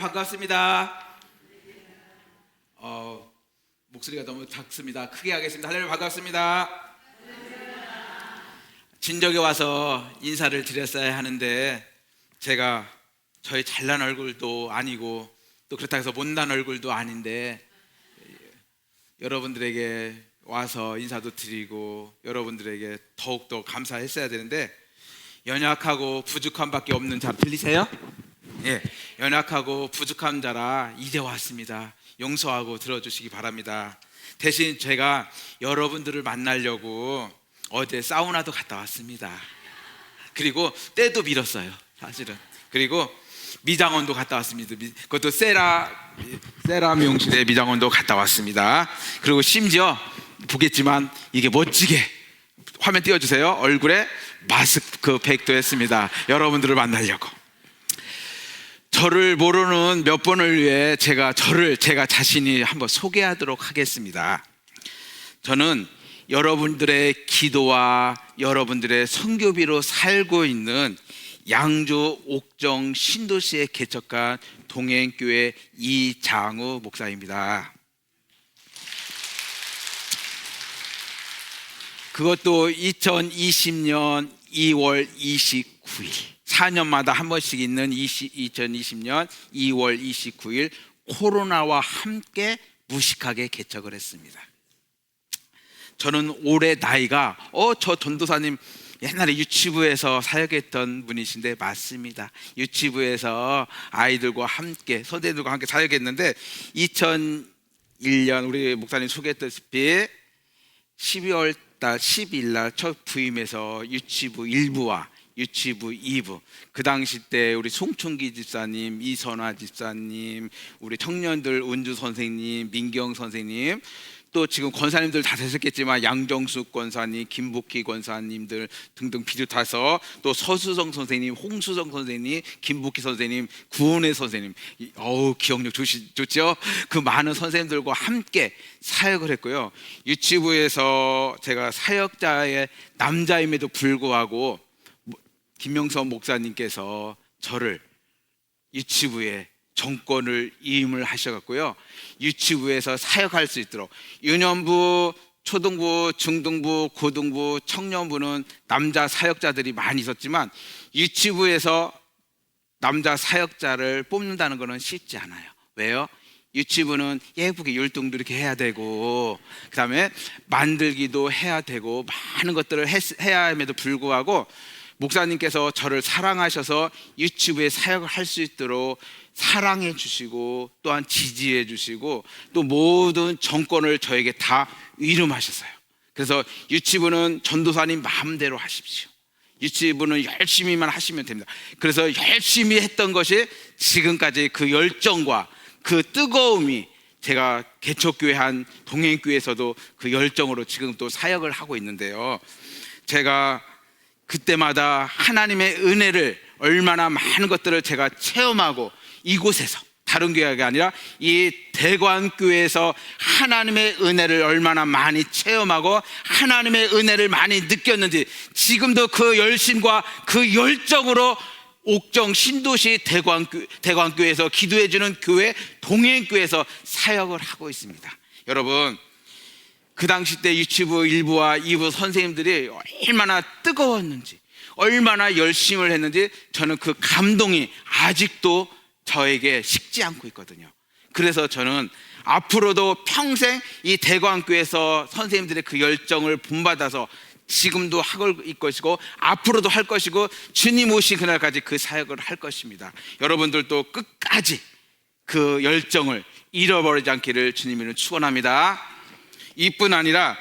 반갑습니다. 목소리가 너무 작습니다. 크게 하겠습니다. 할렐루야, 반갑습니다. 진적에 와서 인사를 드렸어야 하는데 제가 저희 잘난 얼굴도 아니고 또 그렇다고 해서 못난 얼굴도 아닌데 여러분들에게 와서 인사도 드리고 여러분들에게 더욱더 감사했어야 되는데 연약하고 부족한 밖에 없는 자 들리세요? 예, 연약하고 부족한 자라 이제 왔습니다. 용서하고 들어주시기 바랍니다. 대신 제가 여러분들을 만나려고 어제 사우나도 갔다 왔습니다. 그리고 때도 밀었어요, 사실은. 그리고 미장원도 갔다 왔습니다. 그것도 세라 미용실에 미장원도 갔다 왔습니다. 그리고 심지어 보겠지만 이게 멋지게 화면 띄워주세요. 얼굴에 마스크팩도 했습니다. 여러분들을 만나려고. 저를 모르는 몇 번을 위해 제가 자신이 한번 소개하도록 하겠습니다. 저는 여러분들의 기도와 여러분들의 선교비로 살고 있는 양주 옥정 신도시에 개척한 동행교회 이장우 목사입니다. 그것도 2020년 2월 29일 4년마다 한 번씩 있는 2020년 2월 29일 코로나와 함께 무식하게 개척을 했습니다. 저는 올해 나이가 저 전도사님 옛날에 유치부에서 사역했던 분이신데 맞습니다. 유치부에서 아이들과 함께 선생님들과 함께 사역했는데 2001년 우리 목사님 소개했다시피 12월 달 10일 날 첫 부임해서 유치부 1부와 유치부 2부 그 당시 때 우리 송충기 집사님, 이선화 집사님, 우리 청년들 은주 선생님, 민경 선생님 또 지금 권사님들 다 되셨겠지만 양정숙 권사님, 김복희 권사님들 등등 비롯해서 또 서수성 선생님, 홍수성 선생님, 김복희 선생님, 구원의 선생님 기억력 좋죠? 그 많은 선생님들과 함께 사역을 했고요. 유치부에서 제가 사역자의 남자임에도 불구하고 김명선 목사님께서 저를 유치부에 정권을 임을 하셔갖고요 유치부에서 사역할 수 있도록 유년부, 초등부, 중등부, 고등부, 청년부는 남자 사역자들이 많이 있었지만 유치부에서 남자 사역자를 뽑는다는 것은 쉽지 않아요. 왜요? 유치부는 예쁘게 율동도 이렇게 해야 되고 그 다음에 만들기도 해야 되고 많은 것들을 해야 함에도 불구하고 목사님께서 저를 사랑하셔서 유치부에 사역을 할 수 있도록 사랑해 주시고 또한 지지해 주시고 또 모든 정권을 저에게 다 위임하셨어요. 그래서 유치부는 전도사님 마음대로 하십시오. 유치부는 열심히만 하시면 됩니다. 그래서 열심히 했던 것이 지금까지 그 열정과 그 뜨거움이 제가 개척교회 한 동행교회에서도 그 열정으로 지금 또 사역을 하고 있는데요. 제가 그때마다 하나님의 은혜를 얼마나 많은 것들을 제가 체험하고 이곳에서 다른 교회가 아니라 이 대관교회에서 하나님의 은혜를 얼마나 많이 체험하고 하나님의 은혜를 많이 느꼈는지 지금도 그 열심과 그 열정으로 옥정 신도시 대관교회에서 기도해주는 교회 동행교회에서 사역을 하고 있습니다. 여러분 그 당시 때 유치부 1부와 2부 선생님들이 얼마나 뜨거웠는지 얼마나 열심을 했는지 저는 그 감동이 아직도 저에게 식지 않고 있거든요. 그래서 저는 앞으로도 평생 이 대관교회에서 선생님들의 그 열정을 본받아서 지금도 하고 있을 것이고 앞으로도 할 것이고 주님 오신 그날까지 그 사역을 할 것입니다. 여러분들도 끝까지 그 열정을 잃어버리지 않기를 주님으로 축원합니다. 이뿐 아니라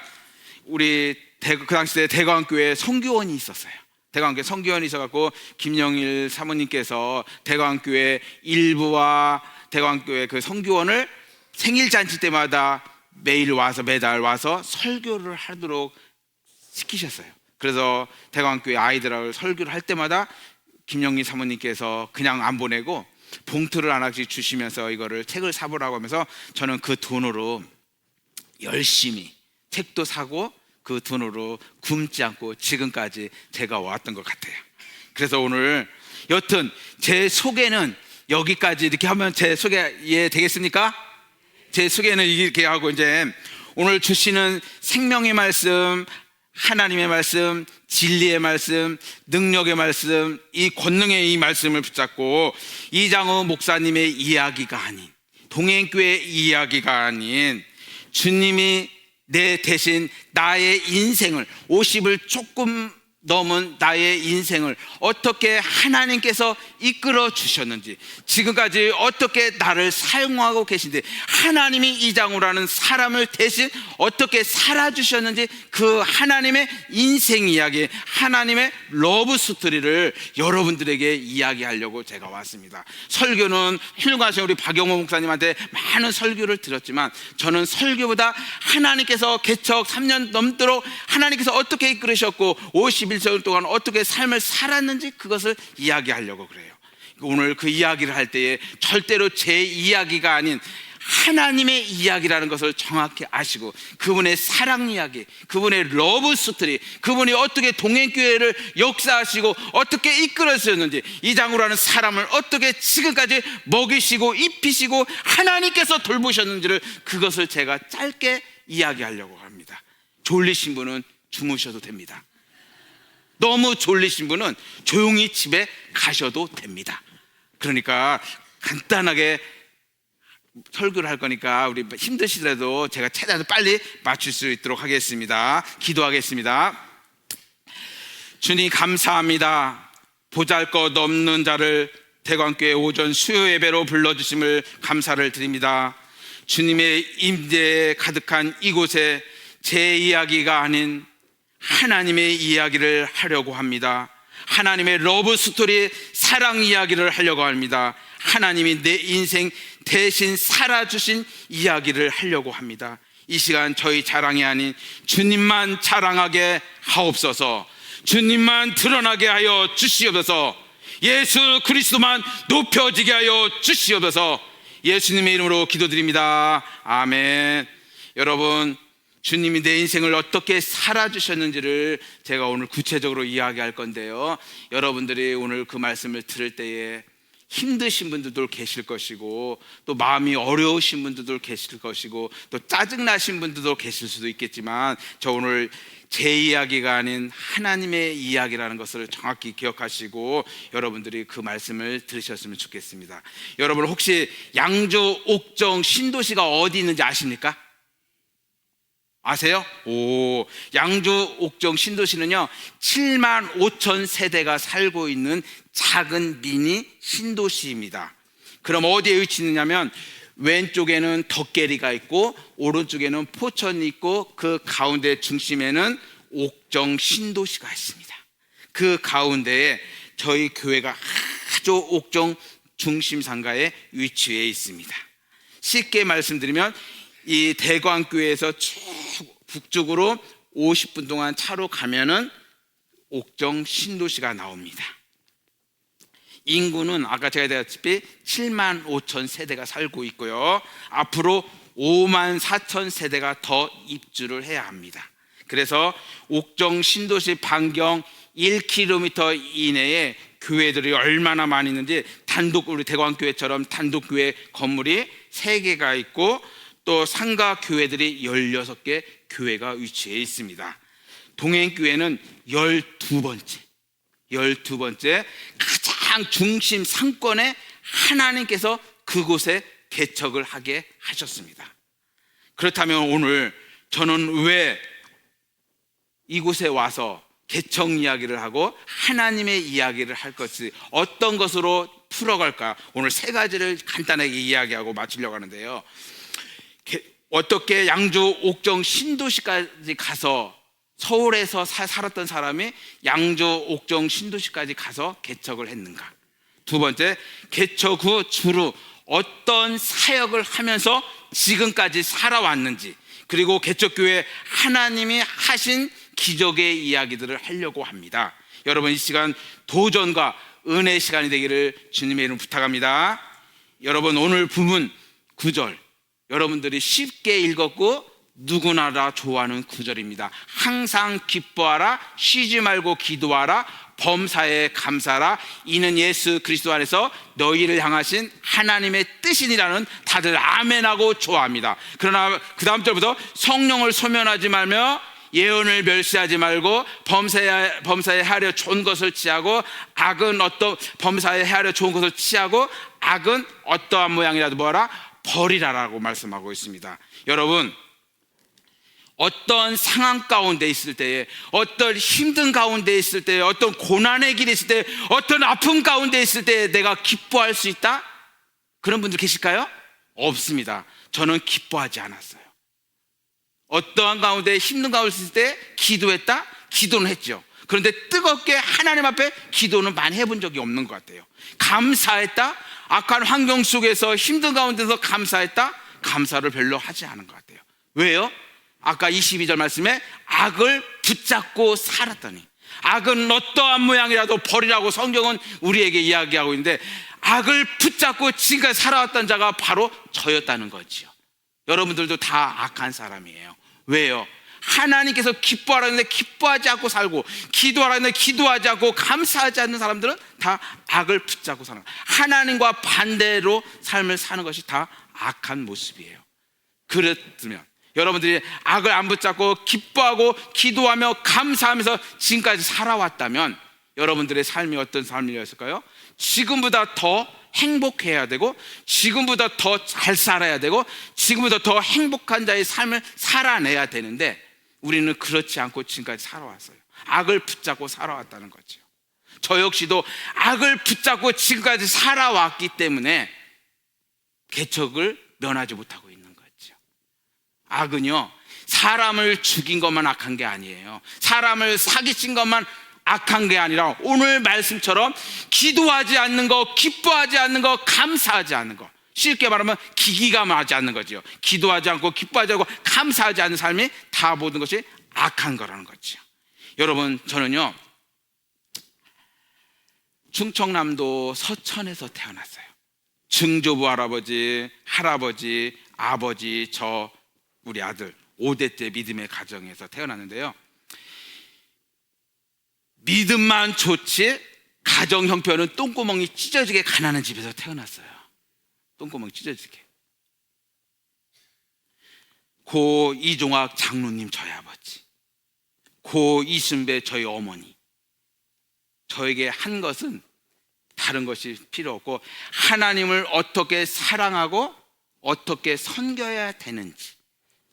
우리 그 당시에 대관교회에 선교원이 있었어요. 대관교회 선교원이 있어갖고 김영일 사모님께서 대관교회 일부와 대관교회 그 선교원을 생일잔치 때마다 매달 와서 설교를 하도록 시키셨어요. 그래서 대관교회 아이들하고 설교를 할 때마다 김영일 사모님께서 그냥 안 보내고 봉투를 하나씩 주시면서 이거를 책을 사보라고 하면서 저는 그 돈으로 열심히 책도 사고 그 돈으로 굶지 않고 지금까지 제가 왔던 것 같아요. 그래서 오늘 여튼 제 소개는 여기까지 이렇게 하면 제 소개 이해 되겠습니까? 제 소개는 이렇게 하고 이제 오늘 주시는 생명의 말씀, 하나님의 말씀, 진리의 말씀, 능력의 말씀, 이 권능의 이 말씀을 붙잡고 이장우 목사님의 이야기가 아닌, 동행교회의 이야기가 아닌, 주님이 내 대신 나의 인생을 50을 조금 넘은 나의 인생을 어떻게 하나님께서 이끌어 주셨는지, 지금까지 어떻게 나를 사용하고 계신지, 하나님이 이장우라는 사람을 대신 어떻게 살아주셨는지, 그 하나님의 인생 이야기, 하나님의 러브 스토리를 여러분들에게 이야기하려고 제가 왔습니다. 설교는 훌륭하신 우리 박영호 목사님한테 많은 설교를 들었지만, 저는 설교보다 하나님께서 개척 3년 넘도록 하나님께서 어떻게 이끌으셨고 51년 동안 어떻게 삶을 살았는지 그것을 이야기하려고 그래요. 오늘 그 이야기를 할 때에 절대로 제 이야기가 아닌 하나님의 이야기라는 것을 정확히 아시고, 그분의 사랑 이야기, 그분의 러브 스토리, 그분이 어떻게 동행교회를 역사하시고 어떻게 이끌어주셨는지, 이장우라는 사람을 어떻게 지금까지 먹이시고 입히시고 하나님께서 돌보셨는지를, 그것을 제가 짧게 이야기하려고 합니다. 졸리신 분은 주무셔도 됩니다. 너무 졸리신 분은 조용히 집에 가셔도 됩니다. 그러니까 간단하게 설교를 할 거니까 우리 힘드시더라도 제가 최대한 빨리 맞출 수 있도록 하겠습니다. 기도하겠습니다. 주님 감사합니다. 보잘것없는 자를 대광교회 오전 수요 예배로 불러주심을 감사를 드립니다. 주님의 임재에 가득한 이곳에 제 이야기가 아닌 하나님의 이야기를 하려고 합니다. 하나님의 러브 스토리, 사랑 이야기를 하려고 합니다. 하나님이 내 인생 대신 살아주신 이야기를 하려고 합니다. 이 시간 저희 자랑이 아닌 주님만 자랑하게 하옵소서. 주님만 드러나게 하여 주시옵소서. 예수 그리스도만 높여지게 하여 주시옵소서. 예수님의 이름으로 기도드립니다. 아멘. 여러분, 주님이 내 인생을 어떻게 살아주셨는지를 제가 오늘 구체적으로 이야기할 건데요, 여러분들이 오늘 그 말씀을 들을 때에 힘드신 분들도 계실 것이고, 또 마음이 어려우신 분들도 계실 것이고, 또 짜증나신 분들도 계실 수도 있겠지만, 저 오늘 제 이야기가 아닌 하나님의 이야기라는 것을 정확히 기억하시고 여러분들이 그 말씀을 들으셨으면 좋겠습니다. 여러분, 혹시 양주 옥정 신도시가 어디 있는지 아십니까? 아세요? 양주 옥정 신도시는요 7만 5천 세대가 살고 있는 작은 미니 신도시입니다. 그럼 어디에 위치했냐면, 왼쪽에는 덕계리가 있고 오른쪽에는 포천이 있고 그 가운데 중심에는 옥정 신도시가 있습니다. 그 가운데에 저희 교회가 아주 옥정 중심 상가에 위치해 있습니다. 쉽게 말씀드리면, 이 대광교회에서 쭉 북쪽으로 50분 동안 차로 가면은 옥정 신도시가 나옵니다. 인구는 아까 제가 얘기했다시피 7만 5천 세대가 살고 있고요, 앞으로 5만 4천 세대가 더 입주를 해야 합니다. 그래서 옥정 신도시 반경 1km 이내에 교회들이 얼마나 많이 있는지, 우리 대광교회처럼 단독교회 건물이 3개가 있고, 또 상가 교회들이 16개 교회가 위치해 있습니다. 동행교회는 12번째 가장 중심 상권에 하나님께서 그곳에 개척을 하게 하셨습니다. 그렇다면 오늘 저는 왜 이곳에 와서 개척 이야기를 하고 하나님의 이야기를 할 것이 어떤 것으로 풀어갈까, 오늘 3가지를 간단하게 이야기하고 마치려고 하는데요, 어떻게 양주 옥정 신도시까지 가서, 서울에서 살았던 사람이 양주 옥정 신도시까지 가서 개척을 했는가. 2번째, 개척 후 주로 어떤 사역을 하면서 지금까지 살아왔는지, 그리고 개척교회 하나님이 하신 기적의 이야기들을 하려고 합니다. 여러분, 이 시간 도전과 은혜의 시간이 되기를 주님의 이름 부탁합니다. 여러분, 오늘 본문 9절 여러분들이 쉽게 읽었고 누구나 다 좋아하는 구절입니다. 항상 기뻐하라, 쉬지 말고 기도하라, 범사에 감사라. 이는 예수 그리스도 안에서 너희를 향하신 하나님의 뜻이니라는 다들 아멘하고 좋아합니다. 그러나 그 다음 절부터 성령을 소멸하지 말며 예언을 멸시하지 말고 범사에 하려 좋은 것을 취하고 범사에 하려 좋은 것을 취하고 악은 어떠한 모양이라도 뭐하라? 버리라라고 말씀하고 있습니다. 여러분, 어떤 상황 가운데 있을 때에, 어떤 힘든 가운데 있을 때에, 어떤 고난의 길에 있을 때, 어떤 아픔 가운데 있을 때에 내가 기뻐할 수 있다? 그런 분들 계실까요? 없습니다. 저는 기뻐하지 않았어요. 어떠한 가운데 힘든 가운데 있을 때 기도했다? 기도는 했죠. 그런데 뜨겁게 하나님 앞에 기도는 많이 해본 적이 없는 것 같아요. 감사했다? 악한 환경 속에서 힘든 가운데서 감사했다? 감사를 별로 하지 않은 것 같아요. 왜요? 아까 22절 말씀에 악을 붙잡고 살았더니, 악은 어떠한 모양이라도 버리라고 성경은 우리에게 이야기하고 있는데, 악을 붙잡고 지금까지 살아왔던 자가 바로 저였다는 거지요. 여러분들도 다 악한 사람이에요. 왜요? 하나님께서 기뻐하라 했는데 기뻐하지 않고 살고, 기도하라 했는데 기도하지 않고 감사하지 않는 사람들은 다 악을 붙잡고 사는 거예요. 하나님과 반대로 삶을 사는 것이 다 악한 모습이에요. 그렇다면 여러분들이 악을 안 붙잡고 기뻐하고 기도하며 감사하면서 지금까지 살아왔다면 여러분들의 삶이 어떤 삶이었을까요? 지금보다 더 행복해야 되고, 지금보다 더 잘 살아야 되고, 지금보다 더 행복한 자의 삶을 살아내야 되는데, 우리는 그렇지 않고 지금까지 살아왔어요. 악을 붙잡고 살아왔다는 거죠. 저 역시도 악을 붙잡고 지금까지 살아왔기 때문에 개척을 면하지 못하고 있는 거죠. 악은요, 사람을 죽인 것만 악한 게 아니에요. 사람을 사기친 것만 악한 게 아니라 오늘 말씀처럼 기도하지 않는 거, 기뻐하지 않는 거, 감사하지 않는 거, 쉽게 말하면 기기감하지 않는 거죠. 기도하지 않고 기뻐하지 않고 감사하지 않는 삶이 다 모든 것이 악한 거라는 거죠. 여러분, 저는요 충청남도 서천에서 태어났어요. 증조부 할아버지, 할아버지, 아버지, 저 우리 아들 5대째 믿음의 가정에서 태어났는데요, 믿음만 좋지 가정 형편은 똥구멍이 찢어지게 가난한 집에서 태어났어요. 똥구멍이 찢어지게. 고 이종학 장로님 저희 아버지, 고 이순배 저희 어머니, 저에게 한 것은 다른 것이 필요 없고, 하나님을 어떻게 사랑하고 어떻게 섬겨야 되는지,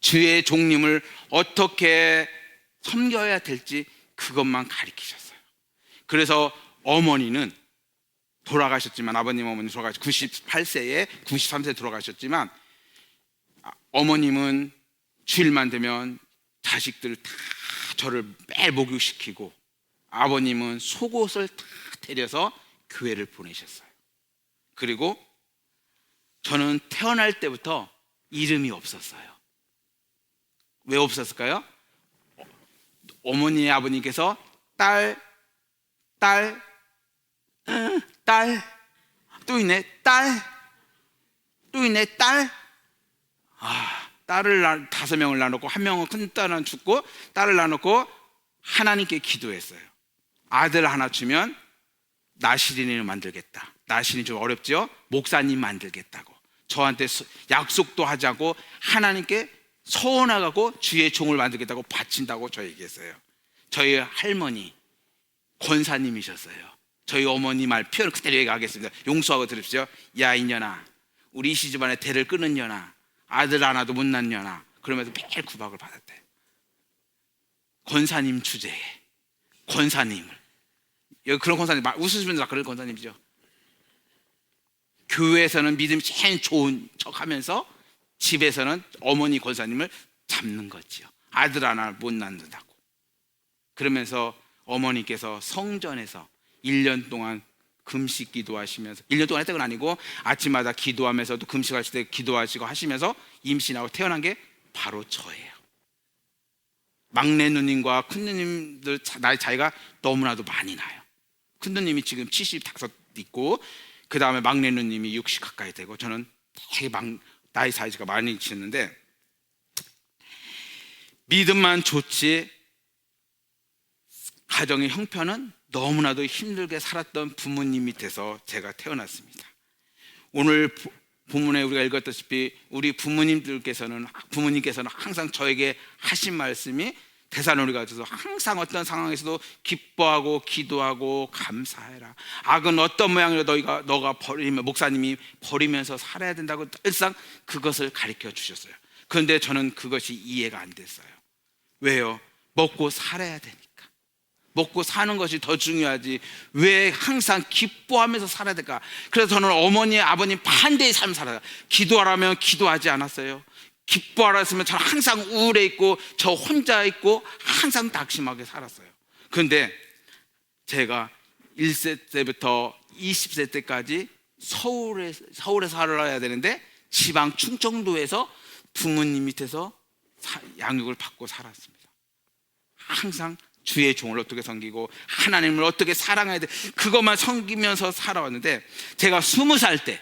주의 종님을 어떻게 섬겨야 될지 그것만 가르치셨어요. 그래서 어머니는 돌아가셨지만, 아버님 어머니 돌아가셨 98세에 93세에 돌아가셨지만, 어머님은 주일만 되면 자식들 다 저를 매일 목욕시키고, 아버님은 속옷을 다 데려서 교회를 보내셨어요. 그리고 저는 태어날 때부터 이름이 없었어요. 왜 없었을까요? 어머니 아버님께서 딸, 또 있네, 딸을 5명을 낳아놓고, 한 명은 큰 딸은 죽고 딸을 낳아놓고 하나님께 기도했어요. 아들 하나 주면 나시린을 만들겠다. 나시린 좀 어렵죠? 목사님 만들겠다고 저한테 약속도 하자고 하나님께 서원하고 주의 종을 만들겠다고 바친다고 저 얘기했어요. 저희 할머니 권사님이셨어요. 저희 어머니 말 표현 그대로 얘기하겠습니다. 용서하고 들으십시오. 야 이년아, 우리 이씨 집안에 대를 끊은 년아, 아들 하나도 못 낳은 년아, 그러면서 매일 구박을 받았대요. 권사님 주제에 권사님을, 여기 그런 권사님 웃으시면서 그런 권사님이죠. 교회에서는 믿음이 제일 좋은 척하면서 집에서는 어머니 권사님을 잡는 거지요. 아들 하나 못 낳는다고. 그러면서 어머니께서 성전에서 1년 동안 금식 기도하시면서, 1년 동안 했던 건 아니고 아침마다 기도하면서도 금식하실 때 기도하시고 하시면서 임신하고 태어난 게 바로 저예요. 막내 누님과 큰 누님들 나이 차이가 너무나도 많이 나요. 큰 누님이 지금 75 있고, 그 다음에 막내 누님이 60 가까이 되고, 저는 되게 나이 차이가 많이 치는데, 믿음만 좋지 가정의 형편은 너무나도 힘들게 살았던 부모님 밑에서 제가 태어났습니다. 오늘 본문에 우리가 읽었다시피 우리 부모님께서는 항상 저에게 하신 말씀이 데살로니가서도 항상 어떤 상황에서도 기뻐하고 기도하고 감사해라. 악은 어떤 모양이라도 너가 버리면, 목사님이 버리면서 살아야 된다고 일상 그것을 가르쳐 주셨어요. 그런데 저는 그것이 이해가 안 됐어요. 왜요? 먹고 살아야 되니까. 먹고 사는 것이 더 중요하지 왜 항상 기뻐하면서 살아야 될까? 그래서 저는 어머니 아버님 반대의 삶을 살아요. 기도하라면 기도하지 않았어요. 기뻐하라 했으면 저는 항상 우울해 있고 저 혼자 있고 항상 낙심하게 살았어요. 그런데 제가 1세 때부터 20세 때까지 서울에 살아야 되는데 지방 충청도에서 부모님 밑에서 양육을 받고 살았습니다. 항상 주의 종을 어떻게 섬기고 하나님을 어떻게 사랑해야 돼, 그것만 섬기면서 살아왔는데, 제가 20살 때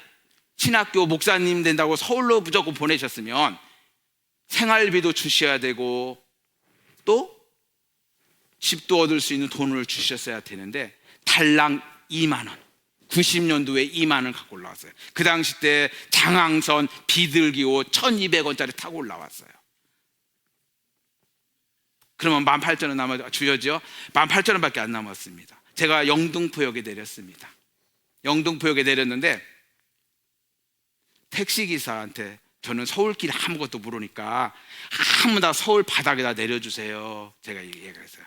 신학교 목사님 된다고 서울로 무조건 보내셨으면 생활비도 주셔야 되고 또 집도 얻을 수 있는 돈을 주셨어야 되는데 달랑 2만 원, 90년도에 2만 원 갖고 올라왔어요. 그 당시 때 장항선 비둘기호 1200원짜리 타고 올라왔어요. 그러면 18,000원 남아 주여지요? 18,000원밖에 안 남았습니다. 제가 영등포역에 내렸습니다. 영등포역에 내렸는데 택시기사한테 저는 서울길 아무것도 모르니까 아무 나 서울 바닥에다 내려주세요, 제가 얘기했어요.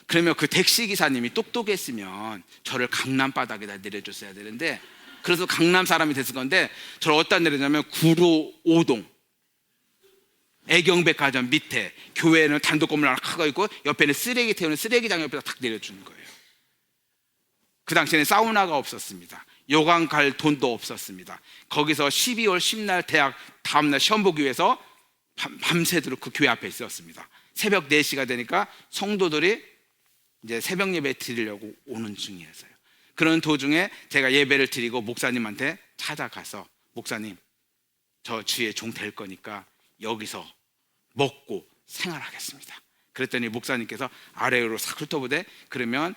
그러면 그 택시기사님이 똑똑했으면 저를 강남 바닥에다 내려줬어야 되는데, 그래서 강남 사람이 됐을 건데 저를 어디다 내렸냐면 구로 5동 애경백화점 밑에 교회는 단독 건물 하나 크고 있고 옆에는 쓰레기 태우는 쓰레기장 옆에다 탁 내려주는 거예요. 그 당시에는 사우나가 없었습니다. 요강 갈 돈도 없었습니다. 거기서 12월 10날 대학 다음날 시험 보기 위해서 밤새도록 그 교회 앞에 있었습니다. 새벽 4시가 되니까 성도들이 이제 새벽 예배 드리려고 오는 중이었어요. 그런 도중에 제가 예배를 드리고 목사님한테 찾아가서, 목사님 저 주의 종 될 거니까 여기서 먹고 생활하겠습니다. 그랬더니 목사님께서 아래로 싹 훑어보되, 그러면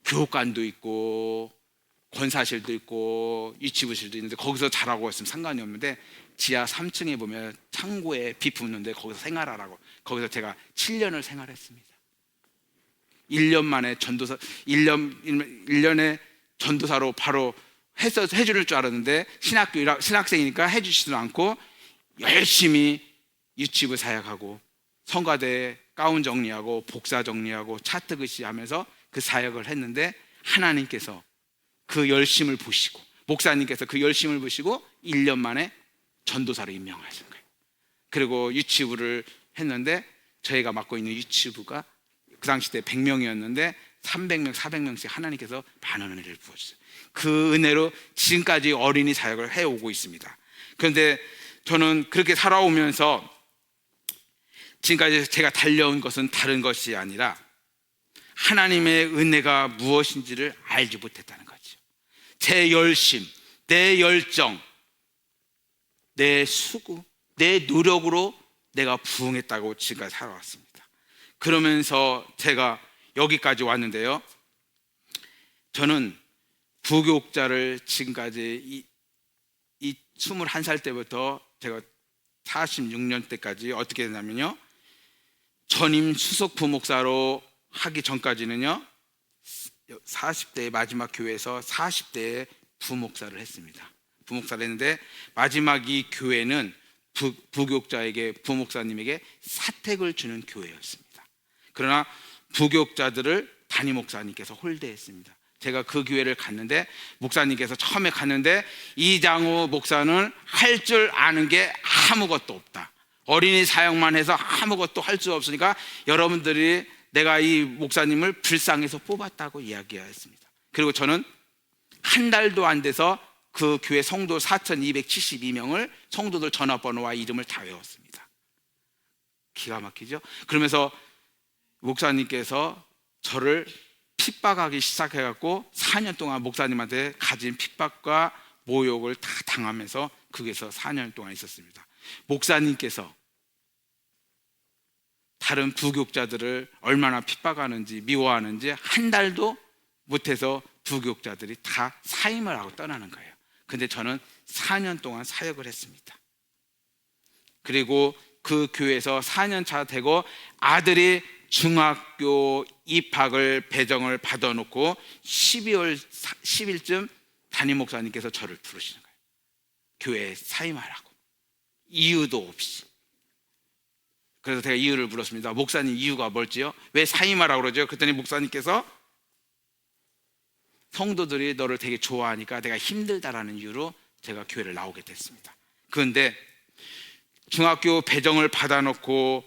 교육관도 있고 권사실도 있고 유치부실도 있는데 거기서 자라고 했으면 상관이 없는데 지하 3층에 보면 창고에 비 붓는데 거기서 생활하라고. 거기서 제가 7년을 생활했습니다. 1년 만에 전도사, 1년에 전도사로 바로 해줄 줄 알았는데 신학생이니까 해주지도 않고 열심히 유치부 사역하고 성가대 가운 정리하고 복사 정리하고 차트 글씨 하면서 그 사역을 했는데, 하나님께서 그 열심을 보시고 목사님께서 그 열심을 보시고 1년 만에 전도사로 임명하신 거예요. 그리고 유치부를 했는데 저희가 맡고 있는 유치부가 그 당시 때 100명이었는데 300명, 400명씩 하나님께서 많은 은혜를 부어주세요. 그 은혜로 지금까지 어린이 사역을 해오고 있습니다. 그런데 저는 그렇게 살아오면서 지금까지 제가 달려온 것은 다른 것이 아니라 하나님의 은혜가 무엇인지를 알지 못했다는 거죠. 제 열심, 내 열정, 내 수고, 내 노력으로 내가 부응했다고 지금까지 살아왔습니다. 그러면서 제가 여기까지 왔는데요, 저는 부교육자를 지금까지 이 21살 때부터 제가 46년 때까지 어떻게 되냐면요, 전임 수석 부목사로 하기 전까지는요 40대의 마지막 교회에서 40대의 부목사를 했습니다. 부목사를 했는데 마지막 이 교회는 부교육자에게, 부목사님에게 사택을 주는 교회였습니다. 그러나 부교육자들을 담임 목사님께서 홀대했습니다. 제가 그 교회를 갔는데 목사님께서 처음에 갔는데 이장우 목사는 할 줄 아는 게 아무것도 없다, 어린이 사역만 해서 아무것도 할 수 없으니까 여러분들이 내가 이 목사님을 불쌍해서 뽑았다고 이야기했습니다. 그리고 저는 한 달도 안 돼서 그 교회 성도 4,272명을 성도들 전화번호와 이름을 다 외웠습니다. 기가 막히죠? 그러면서 목사님께서 저를 핍박하기 시작해갖고 4년 동안 목사님한테 가진 핍박과 모욕을 다 당하면서 거기서 4년 동안 있었습니다. 목사님께서 다른 부교육자들을 얼마나 핍박하는지 미워하는지 한 달도 못해서 부교육자들이 다 사임을 하고 떠나는 거예요. 근데 저는 4년 동안 사역을 했습니다. 그리고 그 교회에서 4년 차 되고 아들이 중학교 입학을 배정을 받아놓고 12월 10일쯤 담임 목사님께서 저를 부르시는 거예요. 교회에 사임하라고. 이유도 없이. 그래서 제가 이유를 물었습니다. 목사님, 이유가 뭘지요? 왜 사임하라고 그러죠? 그랬더니 목사님께서 성도들이 너를 되게 좋아하니까 내가 힘들다라는 이유로 제가 교회를 나오게 됐습니다. 그런데 중학교 배정을 받아놓고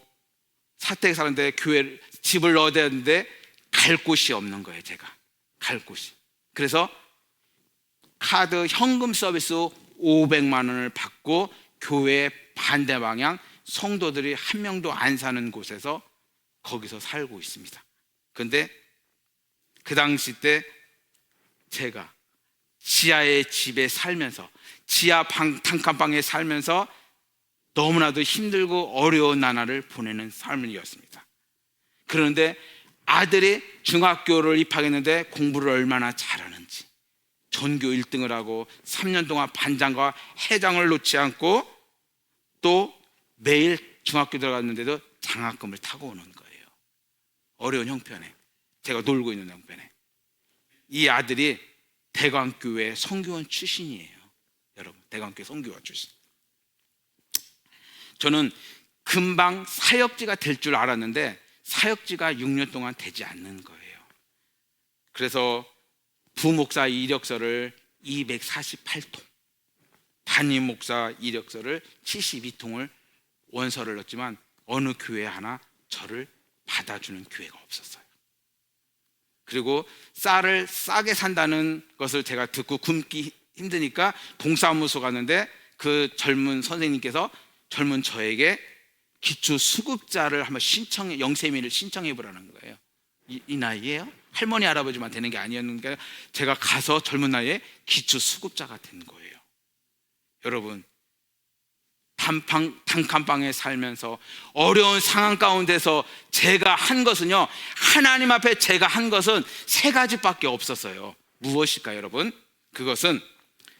사택에 사는데 교회 집을 넣어야 되는데 갈 곳이 없는 거예요. 제가 갈 곳이. 그래서 카드 현금 서비스 500만 원을 받고 교회 반대 방향 성도들이 한 명도 안 사는 곳에서 거기서 살고 있습니다. 그런데 그 당시 때 제가 지하의 집에 살면서 지하 단칸방에 살면서 너무나도 힘들고 어려운 나날을 보내는 삶이었습니다. 그런데 아들이 중학교를 입학했는데 공부를 얼마나 잘하는지 전교 1등을 하고 3년 동안 반장과 회장을 놓지 않고 또 매일 중학교 들어갔는데도 장학금을 타고 오는 거예요. 어려운 형편에, 제가 놀고 있는 형편에. 이 아들이 대광교회 선교원 출신이에요. 여러분, 대광교회 선교원 출신. 저는 금방 사역지가 될 줄 알았는데 사역지가 6년 동안 되지 않는 거예요. 그래서 부목사 이력서를 248통, 담임 목사 이력서를 72통을 원서를 넣었지만 어느 교회 하나 저를 받아주는 교회가 없었어요. 그리고 쌀을 싸게 산다는 것을 제가 듣고 굶기 힘드니까 동사무소 갔는데 그 젊은 선생님께서 젊은 저에게 기초 수급자를 한번 영세민을 신청해 보라는 거예요. 이 나이에요? 할머니 할아버지만 되는 게 아니었는데 제가 가서 젊은 나이에 기초 수급자가 된 거예요. 여러분, 단칸방에 살면서 어려운 상황 가운데서 제가 한 것은요, 하나님 앞에 제가 한 것은 3가지밖에 없었어요. 무엇일까요, 여러분? 그것은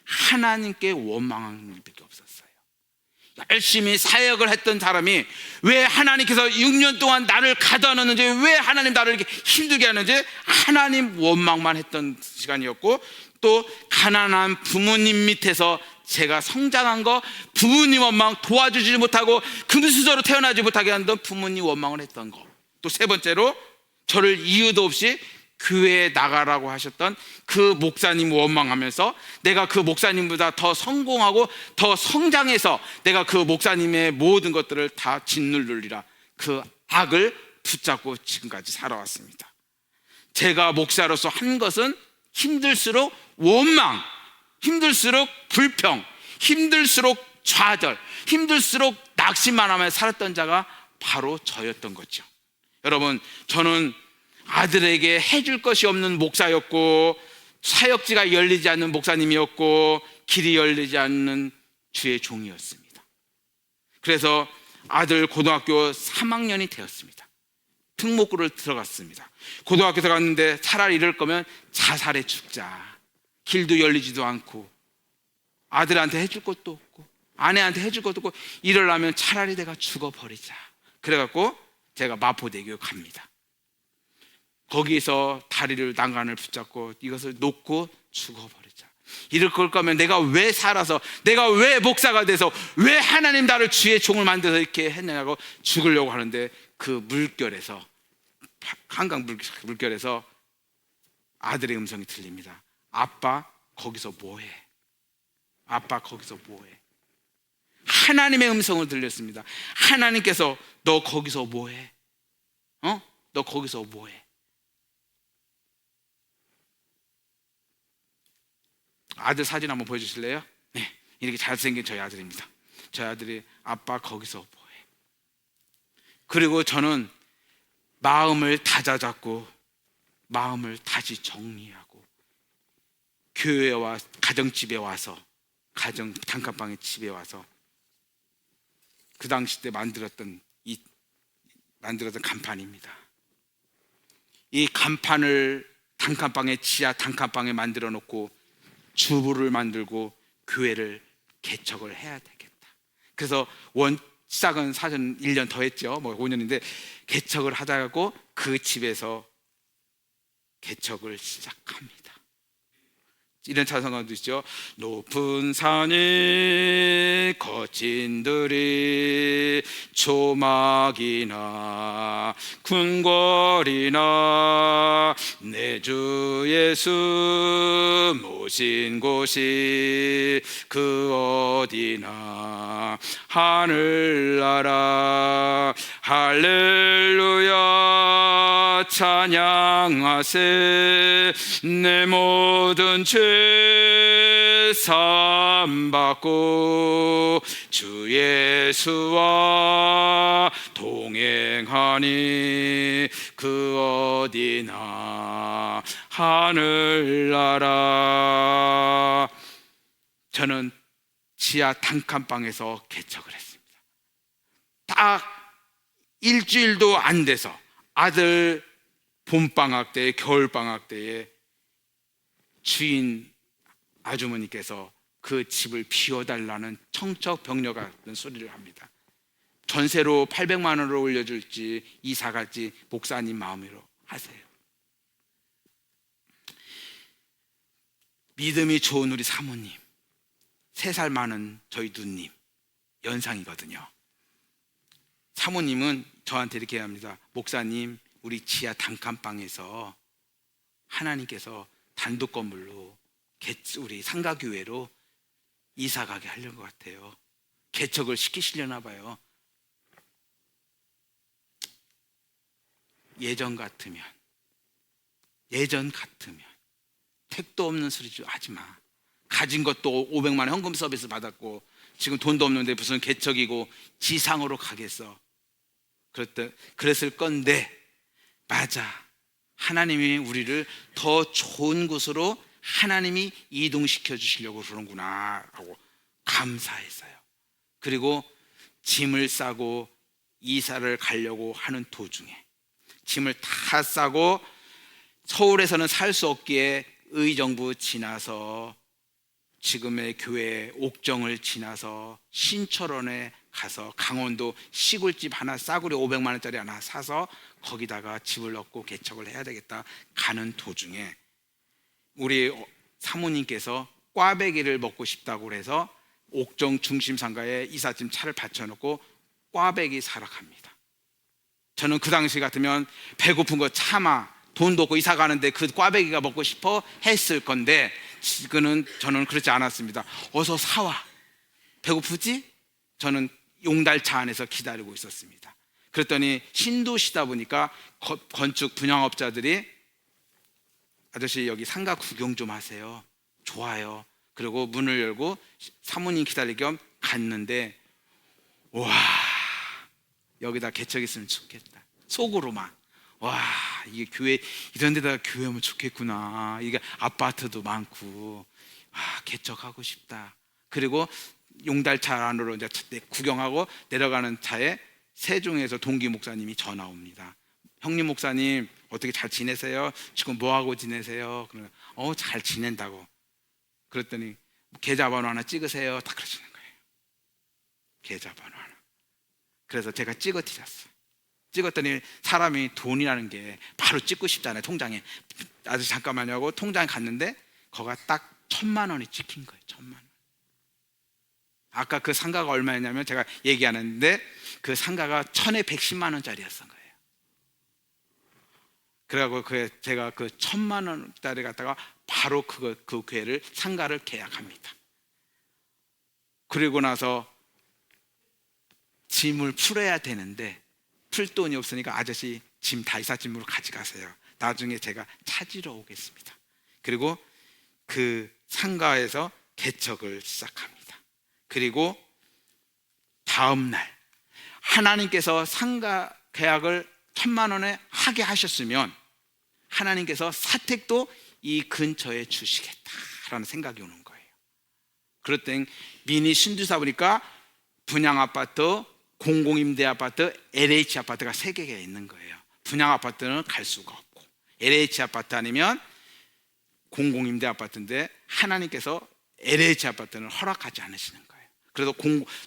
하나님께 원망하는 일밖에 없었어요. 열심히 사역을 했던 사람이 왜 하나님께서 6년 동안 나를 가둬 놓는지, 왜 하나님 나를 이렇게 힘들게 하는지 하나님 원망만 했던 시간이었고, 또 가난한 부모님 밑에서 제가 성장한 거, 부모님 원망, 도와주지 못하고 금수저로 태어나지 못하게 한던 부모님 원망을 했던 거, 또 3번째로 저를 이유도 없이 교회에 나가라고 하셨던 그 목사님 원망하면서 내가 그 목사님보다 더 성공하고 더 성장해서 내가 그 목사님의 모든 것들을 다 짓누르리라, 그 악을 붙잡고 지금까지 살아왔습니다. 제가 목사로서 한 것은 힘들수록 원망, 힘들수록 불평, 힘들수록 좌절, 힘들수록 낙심만 하며 살았던 자가 바로 저였던 거죠. 여러분, 저는 아들에게 해줄 것이 없는 목사였고, 사역지가 열리지 않는 목사님이었고, 길이 열리지 않는 주의 종이었습니다. 그래서 아들 고등학교 3학년이 되었습니다. 특목고를 들어갔습니다. 고등학교 들어갔는데 차라리 이럴 거면 자살해 죽자. 길도 열리지도 않고 아들한테 해줄 것도 없고 아내한테 해줄 것도 없고 이러려면 차라리 내가 죽어버리자. 그래갖고 제가 마포대교 갑니다. 거기서 다리를 난간을 붙잡고 이것을 놓고 죽어버리자. 이럴 거면 내가 왜 살아서, 내가 왜 목사가 돼서, 왜 하나님 나를 주의 종을 만들어서 이렇게 했냐고 죽으려고 하는데, 그 물결에서, 한강 물결에서 아들의 음성이 들립니다. 아빠 거기서 뭐해? 아빠 거기서 뭐해? 하나님의 음성을 들렸습니다. 하나님께서 너 거기서 뭐해? 너 거기서 뭐해? 아들 사진 한번 보여주실래요? 네, 이렇게 잘생긴 저희 아들입니다. 저희 아들이 아빠 거기서 뭐해? 그리고 저는 마음을 다잡고 마음을 다시 정리하고 교회와 가정집에 와서, 가정 단칸방의 집에 와서 그 당시 때 만들었던 간판입니다. 이 간판을 단칸방에 지하 단칸방에 만들어 놓고 주부를 만들고 교회를 개척을 해야 되겠다. 그래서 시작은 사전 1년 더 했죠. 5년인데 개척을 하자고 그 집에서 개척을 시작합니다. 이런 찬송가도 있죠. 높은 산이 거친 들이 조막이나 궁궐이나 내 주 예수 모신 곳이 그 어디나 하늘나라 할렐루야 찬양하세 내 모든 죄 사함받고 주 예수와 동행하니 그 어디나 하늘나라. 저는 지하 단칸방에서 개척을 했습니다. 딱 일주일도 안 돼서 아들 봄방학 때 겨울방학 때에 주인 아주머니께서 그 집을 비워달라는 청척병력 같은 소리를 합니다. 전세로 800만 원을 올려줄지 이사 갈지 목사님 마음으로 하세요. 믿음이 좋은 우리 사모님, 3살 많은 저희 누님 연상이거든요. 사모님은 저한테 이렇게 합니다. 목사님, 우리 지하 단칸방에서 하나님께서 단독 건물로 우리 상가교회로 이사 가게 하려는 것 같아요. 개척을 시키시려나 봐요. 예전 같으면 택도 없는 소리 좀 하지 마. 가진 것도 500만 원 현금 서비스 받았고 지금 돈도 없는데 무슨 개척이고 지상으로 가겠어. 그랬을 건데 맞아. 하나님이 우리를 더 좋은 곳으로 하나님이 이동시켜 주시려고 그러는구나 하고 감사했어요. 그리고 짐을 싸고 이사를 가려고 하는 도중에 짐을 다 싸고 서울에서는 살 수 없기에 의정부 지나서 지금의 교회 옥정을 지나서 신철원에 가서 강원도 시골집 하나 싸구려 500만 원짜리 하나 사서 거기다가 집을 얻고 개척을 해야 되겠다 가는 도중에 우리 사모님께서 꽈배기를 먹고 싶다고 해서 옥정 중심상가에 이삿짐 차를 받쳐놓고 꽈배기 사러 갑니다. 저는 그 당시 같으면 배고픈 거 참아 돈도 없고 이사 가는데 그 꽈배기가 먹고 싶어 했을 건데 지금은 저는 그렇지 않았습니다. 어서 사와. 배고프지? 저는 용달차 안에서 기다리고 있었습니다. 그랬더니 신도시다 보니까 건축 분양업자들이 아저씨 여기 상가 구경 좀 하세요. 좋아요. 그리고 문을 열고 사모님 기다릴 겸 갔는데 와 여기다 개척했으면 좋겠다. 속으로만 와 이게 교회 이런 데다가 교회하면 좋겠구나. 이게 아파트도 많고 개척하고 싶다. 그리고 용달차 안으로 이제 구경하고 내려가는 차에 세종에서 동기 목사님이 전화 옵니다. 형님 목사님 어떻게 잘 지내세요? 지금 뭐 하고 지내세요? 그러면 잘 지낸다고. 그랬더니 계좌번호 하나 찍으세요. 다 그러시는 거예요. 계좌번호 하나. 그래서 제가 찍어드렸어요. 찍었더니 사람이 돈이라는 게 바로 찍고 싶잖아요. 통장에. 아주 잠깐만요 하고 통장에 갔는데 거기가 딱 1,000만 원이 찍힌 거예요. 1,000만 원. 아까 그 상가가 얼마였냐면 제가 얘기 안 했는데 그 상가가 1,000에 110만 원짜리였던 거예요. 그래갖고 제가 그 1,000만 원짜리 갖다가 바로 그 교회를 상가를 계약합니다. 그리고 나서 짐을 풀어야 되는데 풀 돈이 없으니까 아저씨 짐 다 이삿짐으로 가져가세요. 나중에 제가 찾으러 오겠습니다. 그리고 그 상가에서 개척을 시작합니다. 그리고 다음 날 하나님께서 상가 계약을 1,000만 원에 하게 하셨으면 하나님께서 사택도 이 근처에 주시겠다라는 생각이 오는 거예요. 그럴 땐 미니 신주사 보니까 분양아파트, 공공임대아파트, LH 아파트가 3개가 있는 거예요. 분양아파트는 갈 수가 없고 LH 아파트 아니면 공공임대 아파트인데 하나님께서 LH 아파트는 허락하지 않으시는 거예요. 그래서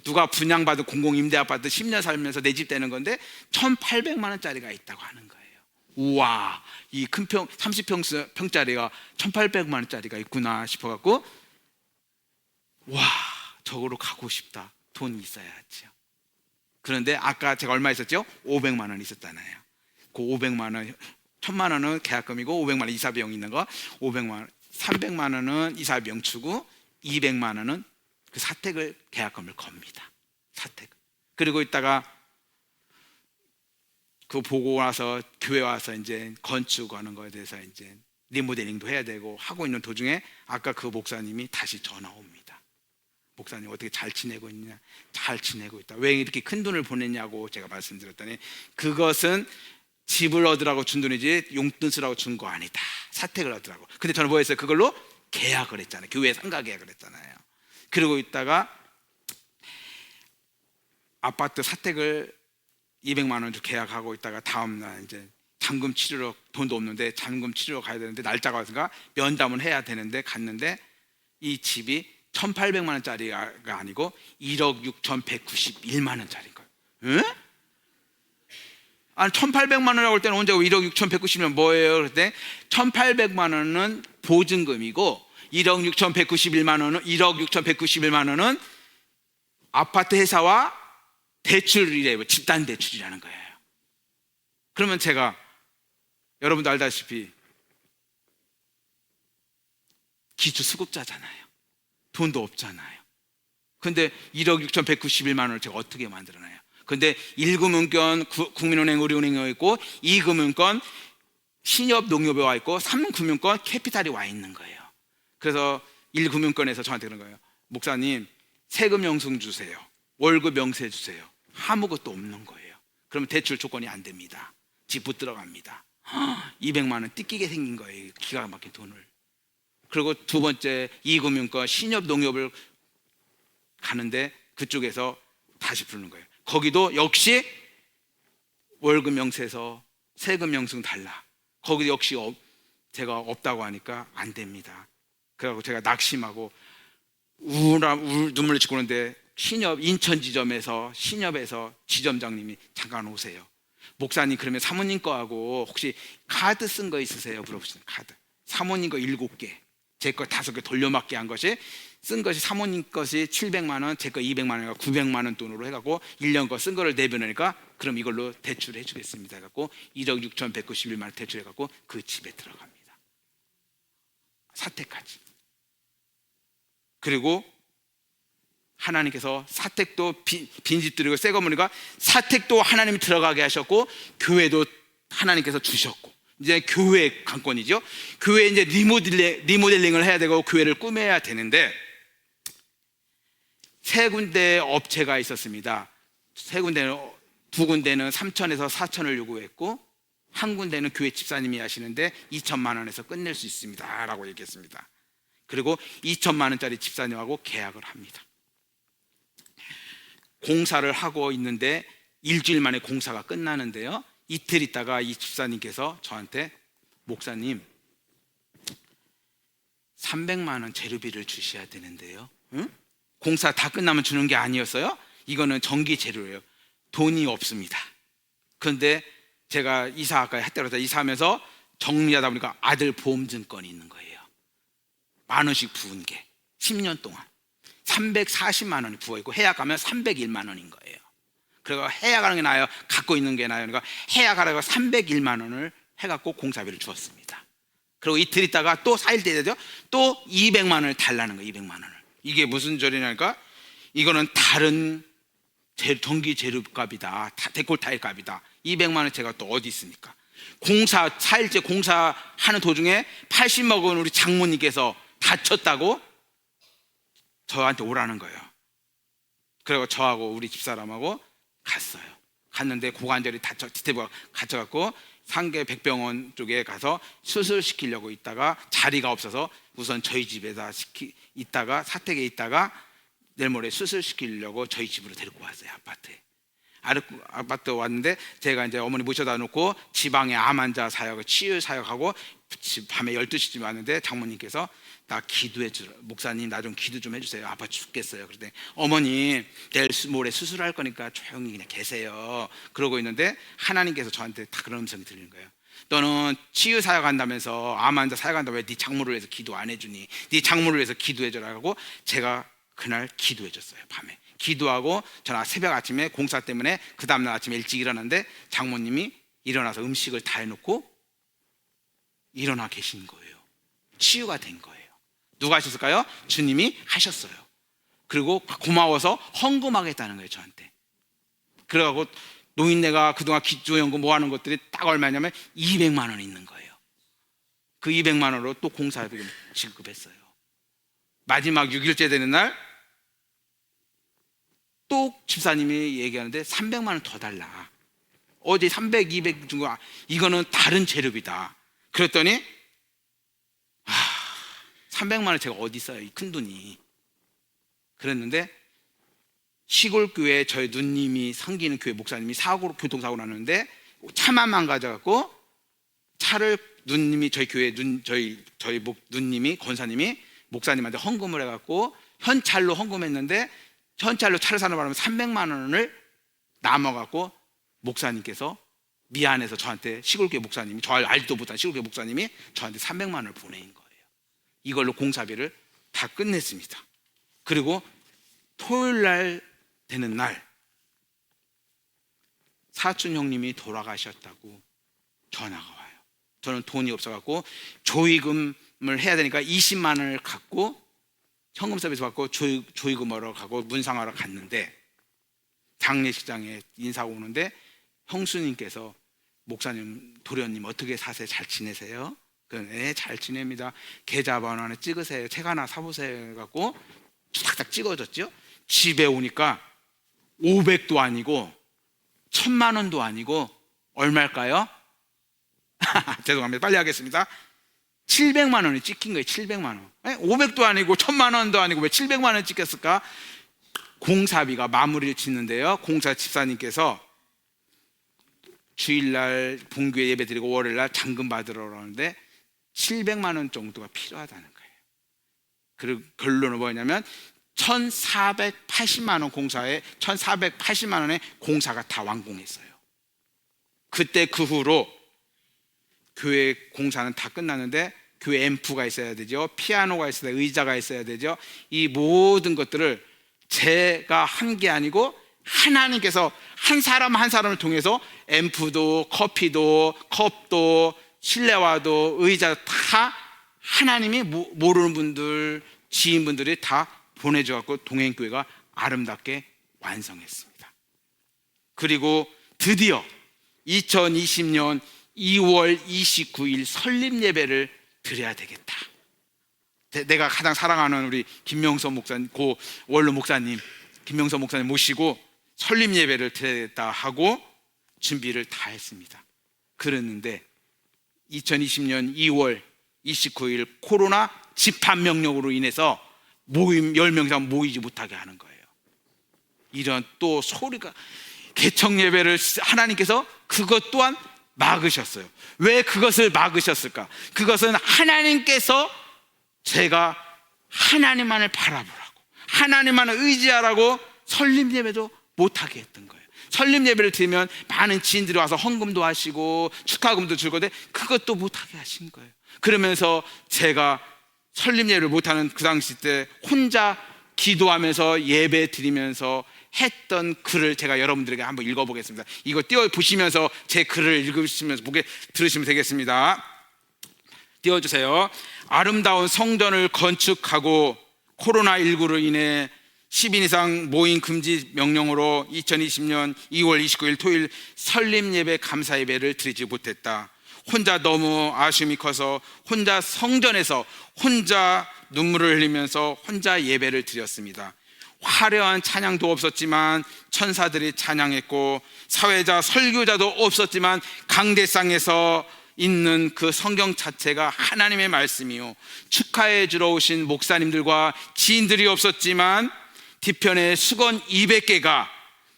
누가 분양받은 공공임대 아파트 10년 살면서 내 집 되는 건데 1,800만 원짜리가 있다고 하는 거예요. 우와, 이 큰 30평짜리가 1,800만 원짜리가 있구나 싶어갖고, 와, 저거로 가고 싶다. 돈이 있어야죠. 그런데 아까 제가 얼마 있었죠? 500만 원 있었잖아요. 그 500만 원, 1,000만 원은 계약금이고 500만 원 이사 비용 있는 거, 500만 원, 300만 원은 이사 비용 주고 200만 원은 그 사택을 계약금을 겁니다. 사택. 그리고 있다가 그거 보고 와서 교회 와서 이제 건축하는 거에 대해서 이제 리모델링도 해야 되고 하고 있는 도중에 아까 그 목사님이 다시 전화 옵니다. 목사님 어떻게 잘 지내고 있냐? 잘 지내고 있다. 왜 이렇게 큰 돈을 보냈냐고 제가 말씀드렸더니 그것은 집을 얻으라고 준 돈이지 용돈 쓰라고 준 거 아니다. 사택을 얻으라고. 근데 저는 뭐 했어요? 그걸로 계약을 했잖아요. 교회 상가 계약을 했잖아요. 그러고 있다가 아파트 사택을 200만 원 주고 계약하고 있다가 다음날 이제 잔금 치르러 돈도 없는데 잔금 치르러 가야 되는데 날짜가 왔으니까 면담을 해야 되는데 갔는데 이 집이 1,800만 원짜리가 아니고 1억 6,191만 원짜리인 거예요. 응? 아니 1,800만 원이라고 할 때는 언제 1억 6,190만 뭐예요? 그럴 때 1,800만 원은 보증금이고 1억 6,191만 원은 1억 6,191만 원은 아파트 회사와 대출이래요. 집단 대출이라는 거예요. 그러면 제가 여러분도 알다시피 기초 수급자잖아요. 돈도 없잖아요. 근데 1억 6,191만 원을 제가 어떻게 만들어놔요? 근데 1금융권 국민은행 우리은행에 있고 2금융권 신협농협에 와 있고 3금융권 캐피탈이 와 있는 거예요. 그래서 1금융권에서 저한테 그런 거예요. 목사님 세금 영수증 주세요. 월급 명세 주세요. 아무것도 없는 거예요. 그러면 대출 조건이 안 됩니다. 집 붙들어 갑니다. 200만 원 띠끼게 생긴 거예요. 기가 막힌 돈을. 그리고 두 번째 2금융권 신협농협을 가는데 그쪽에서 다시 부르는 거예요. 거기도 역시 월급 명세서 세금 영수증 달라. 거기도 역시 제가 없다고 하니까 안 됩니다. 그래서 제가 낙심하고 눈물을 짓고 오는데 신협 인천지점에서 신협에서 지점장님이 잠깐 오세요. 목사님 그러면 사모님 거하고 혹시 카드 쓴 거 있으세요? 물어보시는 카드. 사모님 거 7개, 제 거 5개 돌려막기 한 것이 쓴 것이 사모님 것이 700만 원, 제 거 200만 원이니까 900만 원 돈으로 해갖고 1년 거 쓴 거를 내보내니까 그럼 이걸로 대출해 주겠습니다. 해갖고 1억 6,191만 원 대출해갖고 그 집에 들어갑니다. 사택까지. 그리고 하나님께서 사택도 빈집 들이고 새 건물이니까 사택도 하나님이 들어가게 하셨고 교회도 하나님께서 주셨고 이제 교회 관건이죠. 교회 이제 리모델링을 해야 되고 교회를 꾸며야 되는데 세 군데 업체가 있었습니다. 두 군데는 3천에서 4천을 요구했고 한 군데는 교회 집사님이 하시는데 2천만 원에서 끝낼 수 있습니다 라고 얘기했습니다. 그리고 2천만 원짜리 집사님하고 계약을 합니다. 공사를 하고 있는데 일주일 만에 공사가 끝나는데요, 이틀 있다가 이 집사님께서 저한테 목사님 300만 원 재료비를 주셔야 되는데요, 응? 공사 다 끝나면 주는 게 아니었어요? 이거는 정기 재료예요. 돈이 없습니다. 그런데 제가 이사가 했더라도 이사하면서 정리하다 보니까 아들 보험증권이 있는 거예요. 10,000원씩 부은 게 10년 동안 340만 원이 부어있고 해약하면 301만 원인 거예요. 그래서 해약하는 게 나아요? 갖고 있는 게 나아요? 그러니까 해약하라고 301만 원을 해갖고 공사비를 주었습니다. 그리고 이틀 있다가 또 4일 되죠? 또 200만 원을 달라는 거예요. 200만 원을. 이게 무슨 절이냐니까 이거는 다른 전기 재료값이다. 데콜 타일 값이다. 200만 원 제가 또 어디 있습니까? 4일째 공사하는 도중에 80 먹은 우리 장모님께서 다쳤다고 저한테 오라는 거예요. 그리고 저하고 우리 집사람하고 갔어요. 갔는데 고관절이 디테브가 갇혀갖고 상계 백병원 쪽에 가서 수술시키려고 있다가 자리가 없어서 우선 저희 집에다 있다가 사택에 있다가 내일 모레 수술시키려고 저희 집으로 데리고 왔어요. 아파트에. 아파트 왔는데 제가 이제 어머니 모셔다 놓고 지방에 암 환자 사역, 치유 사역하고 밤에 12시쯤 왔는데 장모님께서 나 기도해 주라, 목사님 나 좀 기도 좀 해주세요. 아파 죽겠어요. 그랬더니 어머니 내일 모레 수술할 거니까 조용히 그냥 계세요. 그러고 있는데 하나님께서 저한테 다 그런 음성이 들리는 거예요. 너는 치유 사역한다면서 암 환자 사역한다며 왜 네 장모를 위해서 기도 안 해주니? 네 장모를 위해서 기도해 주라고 제가 그날 기도해 줬어요. 밤에 기도하고 저는 새벽 아침에 공사 때문에 그 다음날 아침에 일찍 일어났는데 장모님이 일어나서 음식을 다 해놓고 일어나 계신 거예요. 치유가 된 거예요. 누가 하셨을까요? 주님이 하셨어요. 그리고 고마워서 헌금하겠다는 거예요, 저한테. 그래가지고 노인네가 그동안 기초연금 모아놓은 것들이 딱 얼마냐면 200만 원 있는 거예요. 그 200만 원으로 또 공사비를 지급했어요. 마지막 6일째 되는 날 또 집사님이 얘기하는데 300만 원 더 달라. 어제 300, 200 준 거 이거는 다른 재료비다. 그랬더니 300만 원 제가 어디 있어요, 이 큰 돈이. 그랬는데 시골 교회 저희 누님이 섬기는 교회 목사님이 교통사고 났는데 차만 망가져갖고 차를 누님이 저희 교회 누님이 권사님이 목사님한테 헌금을 해갖고 현찰로 헌금했는데 현찰로 차를 사는 바람에 300만 원을 남아갖고 목사님께서 미안해서 저한테 시골교회 목사님이 저 알지도 못한 시골교회 목사님이 저한테 300만 원을 보내는 거예요. 이걸로 공사비를 다 끝냈습니다. 그리고 토요일 날 되는 날 사촌 형님이 돌아가셨다고 전화가 와요. 저는 돈이 없어갖고 조의금을 해야 되니까 20만 원을 갖고 현금 서비스 받고 조의금하러 가고 문상하러 갔는데 장례식장에 인사하고 오는데 형수님께서 목사님, 도련님 어떻게 사세요? 잘 지내세요? 네, 잘 지냅니다. 계좌번호 하나 찍으세요. 책 하나 사보세요. 해갖고 탁탁 찍어줬죠. 집에 오니까 500도 아니고 1000만 원도 아니고 얼마일까요? 죄송합니다. 빨리 하겠습니다. 700만 원이 찍힌 거예요. 700만 원. 500도 아니고 1000만 원도 아니고 왜 700만 원 찍혔을까? 공사비가 마무리를 짓는데요. 공사 집사님께서 주일날 본교회 예배 드리고 월요일날 잔금 받으러 오는데 700만 원 정도가 필요하다는 거예요. 그리고 결론은 뭐냐면 1480만 원 공사에 1480만 원의 공사가 다 완공했어요. 그때 그 후로 교회 공사는 다 끝났는데 교회 앰프가 있어야 되죠. 피아노가 있어야 되죠. 의자가 있어야 되죠. 이 모든 것들을 제가 한 게 아니고 하나님께서 한 사람 한 사람을 통해서 앰프도 커피도 컵도 실내화도 의자 다 하나님이 모르는 분들 지인분들이 다 보내줘갖고 동행교회가 아름답게 완성했습니다. 그리고 드디어 2020년 2월 29일 설립 예배를 드려야 되겠다. 내가 가장 사랑하는 우리 김명서 목사님, 고 원로 목사님 김명서 목사님 모시고 설립 예배를 드려야겠다 하고 준비를 다 했습니다. 그랬는데 2020년 2월 29일 코로나 집합 명령으로 인해서 모임 10명 이상 모이지 못하게 하는 거예요. 이런 또 소리가 개척 예배를 하나님께서 그것 또한 막으셨어요. 왜 그것을 막으셨을까? 그것은 하나님께서 제가 하나님만을 바라보라고 하나님만을 의지하라고 설립 예배도 못하게 했던 거예요. 설립 예배를 드리면 많은 지인들이 와서 헌금도 하시고 축하금도 줄 건데 그것도 못하게 하신 거예요. 그러면서 제가 설립 예배를 못하는 그 당시 때 혼자 기도하면서 예배 드리면서 했던 글을 제가 여러분들에게 한번 읽어보겠습니다. 이거 띄워보시면서 제 글을 읽으시면서 들으시면 되겠습니다. 띄워주세요. 아름다운 성전을 건축하고 코로나19로 인해 10인 이상 모임 금지 명령으로 2020년 2월 29일 토요일 설립 예배 감사 예배를 드리지 못했다. 혼자 너무 아쉬움이 커서 혼자 성전에서 혼자 눈물을 흘리면서 혼자 예배를 드렸습니다. 화려한 찬양도 없었지만 천사들이 찬양했고 사회자 설교자도 없었지만 강대상에서 있는 그 성경 자체가 하나님의 말씀이요 축하해 주러 오신 목사님들과 지인들이 없었지만 뒤편에 수건 200개가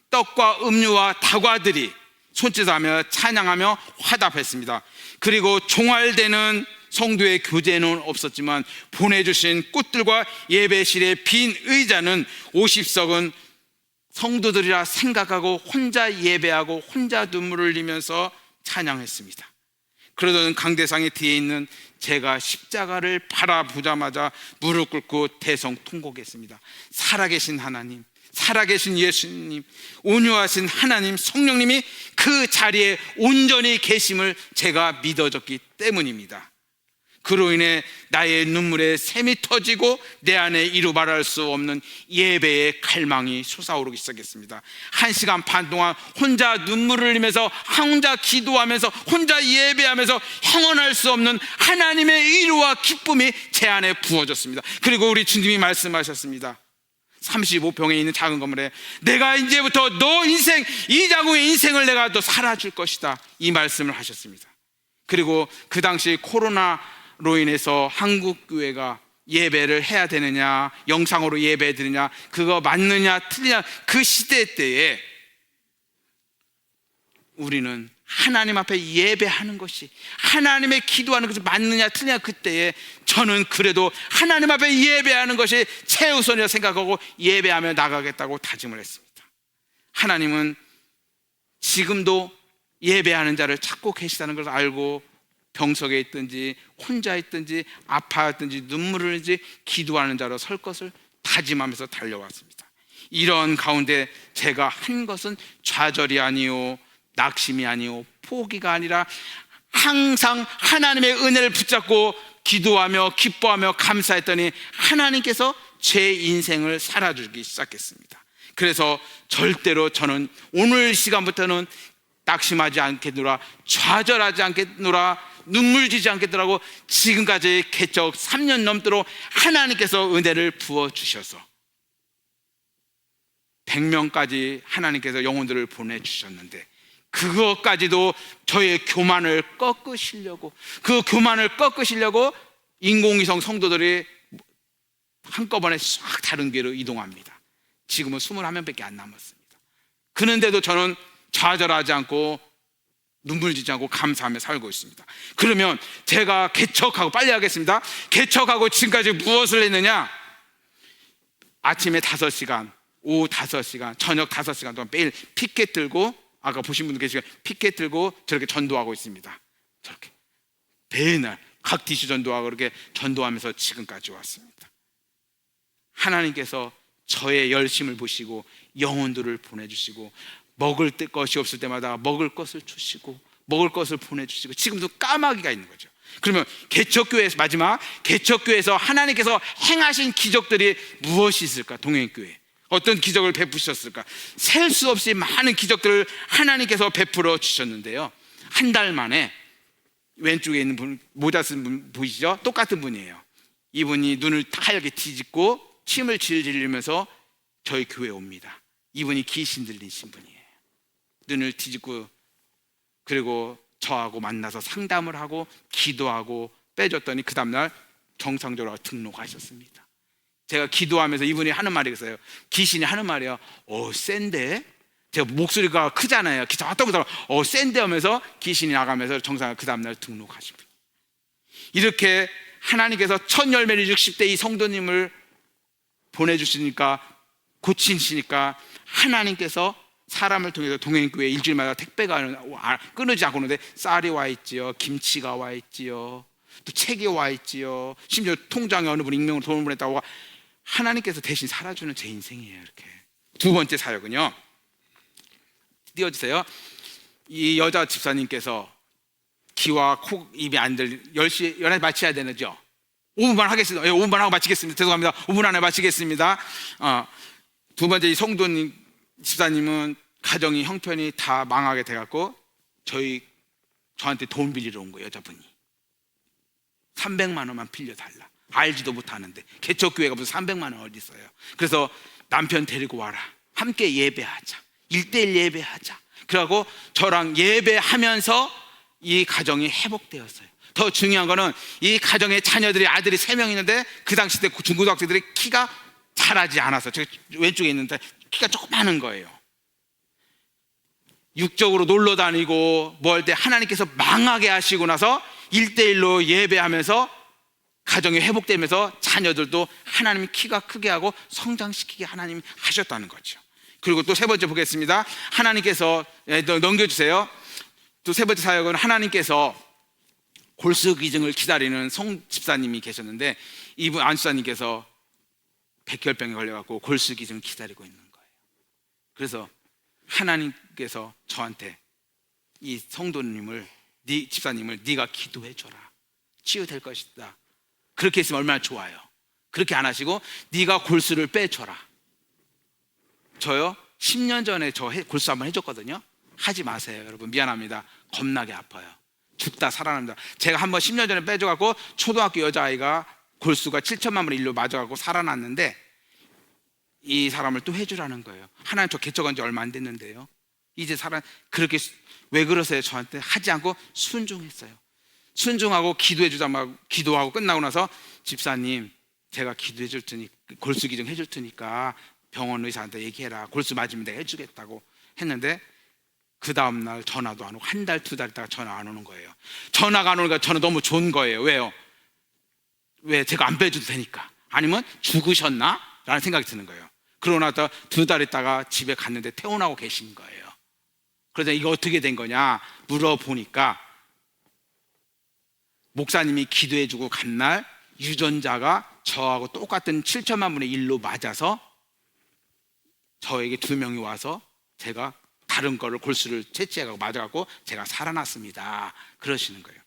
떡과 음료와 다과들이 손짓하며 찬양하며 화답했습니다. 그리고 종알되는 성도의 교제는 없었지만 보내주신 꽃들과 예배실의 빈 의자는 50석은 성도들이라 생각하고 혼자 예배하고 혼자 눈물을 흘리면서 찬양했습니다. 그러던 강대상의 뒤에 있는 제가 십자가를 바라보자마자 무릎 꿇고 대성통곡했습니다. 살아계신 하나님, 살아계신 예수님, 온유하신 하나님, 성령님이 그 자리에 온전히 계심을 제가 믿어졌기 때문입니다. 그로 인해 나의 눈물에 샘이 터지고 내 안에 이루 말할 수 없는 예배의 갈망이 솟아오르기 시작했습니다. 1시간 반 동안 혼자 눈물을 흘리면서 혼자 기도하면서 혼자 예배하면서 형언할 수 없는 하나님의 위로와 기쁨이 제 안에 부어졌습니다. 그리고 우리 주님이 말씀하셨습니다. 35평에 있는 작은 건물에 내가 이제부터 너 인생, 이 자궁의 인생을 내가 또 살아줄 것이다, 이 말씀을 하셨습니다. 그리고 그 당시 코로나로 인해서 한국 교회가 예배를 해야 되느냐, 영상으로 예배 드리냐, 그거 맞느냐 틀리냐, 그 시대 때에 우리는 하나님 앞에 예배하는 것이, 하나님의 기도하는 것이 맞느냐 틀리냐, 그때에 저는 그래도 하나님 앞에 예배하는 것이 최우선이라 생각하고 예배하며 나가겠다고 다짐을 했습니다. 하나님은 지금도 예배하는 자를 찾고 계시다는 것을 알고 병석에 있든지 혼자 있든지 아파했든지 눈물을 흘리지 기도하는 자로 설 것을 다짐하면서 달려왔습니다. 이런 가운데 제가 한 것은 좌절이 아니요 낙심이 아니요 포기가 아니라 항상 하나님의 은혜를 붙잡고 기도하며 기뻐하며 감사했더니 하나님께서 제 인생을 살아주기 시작했습니다. 그래서 절대로 저는 오늘 시간부터는 낙심하지 않겠노라, 좌절하지 않겠노라, 눈물 지지 않겠더라고. 지금까지 개척 3년 넘도록 하나님께서 은혜를 부어주셔서 100명까지 하나님께서 영혼들을 보내주셨는데 그것까지도 저의 교만을 꺾으시려고, 그 교만을 꺾으시려고 인공위성 성도들이 한꺼번에 싹 다른 길로 이동합니다. 지금은 21명밖에 안 남았습니다. 그런데도 저는 좌절하지 않고 눈물 지지 않고 감사하며 살고 있습니다. 그러면 제가 개척하고, 빨리 하겠습니다, 개척하고 지금까지 무엇을 했느냐? 아침에 5시간, 오후 5시간, 저녁 5시간 동안 매일 피켓 들고, 아까 보신 분들 계시고 피켓 들고 저렇게 전도하고 있습니다. 저렇게 매일 각 디슈 전도하고 그렇게 전도하면서 지금까지 왔습니다. 하나님께서 저의 열심을 보시고 영혼들을 보내주시고 먹을 것이 없을 때마다 먹을 것을 주시고 먹을 것을 보내주시고 지금도 까마귀가 있는 거죠. 그러면 개척교회에서, 마지막 개척교회에서 하나님께서 행하신 기적들이 무엇이 있을까? 동행교회 어떤 기적을 베푸셨을까? 셀 수 없이 많은 기적들을 하나님께서 베풀어 주셨는데요, 한 달 만에 왼쪽에 있는 분, 모자 쓴 분 보이시죠? 똑같은 분이에요. 이분이 눈을 하얗게 뒤집고 침을 질질 흘리면서 저희 교회에 옵니다. 이분이 귀신 들리신 분이에요. 눈을 뒤집고, 그리고 저하고 만나서 상담을 하고 기도하고 빼줬더니 그 다음날 정상적으로 등록하셨습니다. 제가 기도하면서 이분이 하는 말이 있어요. 귀신이 하는 말이에요. 센데? 제가 목소리가 크잖아요. 센데 하면서 귀신이 나가면서 정상을 그 다음날 등록하신 분. 이렇게 하나님께서 첫 열매를 60대 이 성도님을 보내주시니까, 고치시니까 하나님께서 사람을 통해서 동행교회 일주일마다 택배가 끊어지지 않고 오는데 쌀이 와 있지요, 김치가 와 있지요, 또 책이 와 있지요, 심지어 통장에 어느 분 익명으로 돈을 보냈다고. 하나님께서 대신 살아주는 제 인생이에요. 이렇게. 두 번째 사역은요, 띄워주세요. 이 여자 집사님께서 귀와 코, 입이 안 들리, 10시, 11시 마쳐야 되죠. 5분만 하겠습니다. 5분만 하고 마치겠습니다. 죄송합니다. 5분 안에 마치겠습니다. 두 번째 이 성도님 집사님은 가정이 형편이 다 망하게 돼갖고 저한테 돈 빌리러 온 거예요. 여자분이 300만 원만 빌려달라. 알지도 못하는데 개척교회가 무슨 300만 원 어디 있어요. 그래서 남편 데리고 와라, 함께 예배하자, 1:1 예배하자. 그러고 저랑 예배하면서 이 가정이 회복되었어요. 더 중요한 거는 이 가정의 자녀들이, 아들이 3명 있는데 그 당시 때 중고등학생들이 키가 자라지 않아서, 저 왼쪽에 있는데 키가 조금 많은 거예요. 육적으로 놀러 다니고 뭐 할 때 하나님께서 망하게 하시고 나서 1대1로 예배하면서 가정이 회복되면서 자녀들도 하나님이 키가 크게 하고 성장시키게 하나님이 하셨다는 거죠. 그리고 또 세 번째 보겠습니다. 하나님께서 넘겨주세요. 또 세 번째 사역은 하나님께서 골수기증을 기다리는 송 집사님이 계셨는데, 이분 안수사님께서 백혈병에 걸려갖고 골수기증을 기다리고 있는 거예요. 그래서 하나님께서 저한테 이 성도님을, 네 집사님을 네가 기도해줘라, 치유될 것이다. 그렇게 했으면 얼마나 좋아요. 그렇게 안 하시고 네가 골수를 빼줘라. 저요 10년 전에 저 골수 한번 해줬거든요. 하지 마세요 여러분, 미안합니다. 겁나게 아파요. 죽다 살아납니다. 제가 한번 10년 전에 빼줘갖고 초등학교 여자아이가 골수가 7천만 분의 1로 맞아갖고 살아났는데, 이 사람을 또 해주라는 거예요. 하나님 저 개척한 지 얼마 안 됐는데요. 이제 그렇게 왜 그러세요? 저한테 하지 않고 순종했어요. 순종하고 기도하고 끝나고 나서 집사님 제가 기도해 줄 테니 골수 기증 해줄 테니까 병원 의사한테 얘기해라. 골수 맞으면 내가 해주겠다고 했는데, 그 다음날 전화도 안 오고 한 달, 두 달 있다가 전화 안 오는 거예요. 전화가 안 오니까 저는 너무 좋은 거예요. 왜요? 왜? 제가 안 빼줘도 되니까. 아니면 죽으셨나? 라는 생각이 드는 거예요. 그러고 나서 두 달 있다가 집에 갔는데 퇴원하고 계신 거예요. 그래서 이거 어떻게 된 거냐 물어보니까, 목사님이 기도해주고 간 날 유전자가 저하고 똑같은 7천만 분의 1로 맞아서 저에게 2명이 와서 제가 다른 거를 골수를 채취해가고 맞아갖고 제가 살아났습니다. 그러시는 거예요.